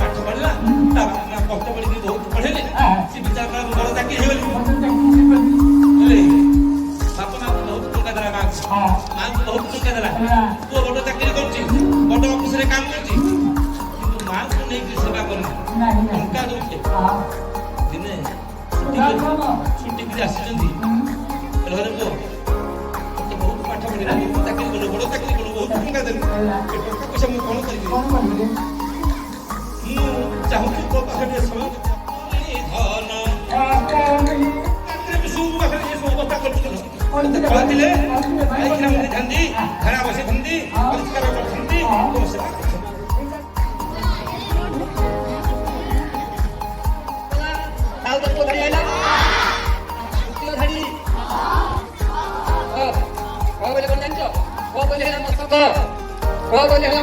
ପାଠ ପଢିଲା ତାପରେ କଷ୍ଟ ପଢିକି ବହୁତ ପଢେଇଲେ ସେ ବିଚାର ବଡ ଚାକିରି ହେଇଗଲି ବାପା ମାଙ୍କୁ ବହୁତ ଟଙ୍କା ଦେଲା ମାଙ୍କୁ ବହୁତ ଟଙ୍କା ଦେଲା ପୁଅ ବଡ ଚାକିରି କରୁଛି ବଡ ଅଫିସରେ କାମ କରୁଛି କିନ୍ତୁ ମାଙ୍କୁ ନେଇକି ସେବା କରୁନି ଟଙ୍କା ଦଉଛି ଦିନେ ଛୁଟିକିରି ଆସିଛନ୍ତି ଘରେ ପୁଅ ବହୁତ ପାଠ ପଢିଲା ଚାକିରି କଲୁ ବଡ ଚାକିରି କଲୁ ବହୁତ ଟଙ୍କା ଦେଲୁ ଟଙ୍କା ପଇସା ମୁଁ କଣ କରିବି ମୁଁ ଚାହୁଁଛି ତୋ ପାଖରେ ଟିକେ ସମୟ ଧନ ଥାନ୍ତି ଘରେ ବସିଥାନ୍ତି ପରିଷ୍କାର କରିଥାନ୍ତି ସେବା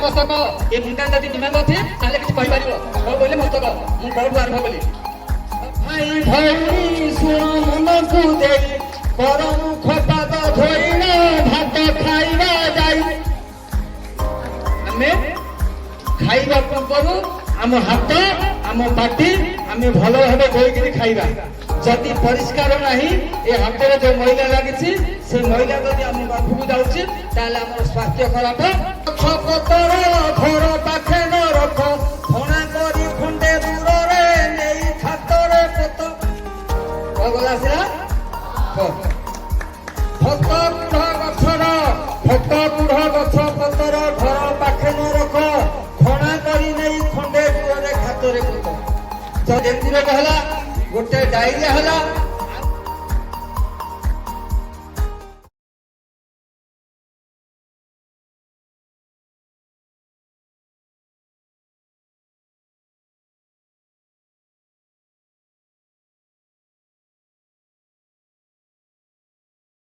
ମସ୍ତକ ଏ ମୁଣ୍ଡା ଯଦି ଦିମାଗ ଅଛି ତାହେଲେ କିଛି କହିପାରିବ କହିଲେ ମସ୍ତକ ମୁଁ କୋଉଠୁ ଆରମ୍ଭ କଲି ଭାଇ ଭାଇ ଶୁଣ ମନକୁ ଦେଇ ପରମୁଖ ପାଦ ଧୋଇଣ ଭାତ ଖାଇବା ଯାଇ ଆମେ ଖାଇବା ପୂର୍ବରୁ ଆମ ହାତ ଆମ ପାଟି ଆମେ ଭଲ ଭାବେ ଧୋଇକିରି ଖାଇବା ଯଦି ପରିଷ୍କାର ନାହିଁ ଏ ହାତରେ ଯୋଉ ମଇଳା ଲାଗିଛି ସେ ମଇଳା ଯଦି ଆମ ପାଖକୁ ଯାଉଛି ତାହେଲେ ଆମର ସ୍ୱାସ୍ଥ୍ୟ ଖରାପ ପତର ଘର ପାଖେ ନ ରଖ ଫଣା କରି ଖଣ୍ଡେ ଦୂରରେ ନେଇ ଖାତରେ ପୋତ ଆସିଲା ଫଟ ବୁଢ ଗଛ ପତର ଘର ପାଖେ ନ ରଖ ଫଣା କରି ନେଇ ଖଣ୍ଡେ ଦୂରରେ ଖାତରେ ପୋତ ଯେମିତି ରୋଗ ହେଲା ଗୋଟେ ଡାଇରିଆ ହେଲା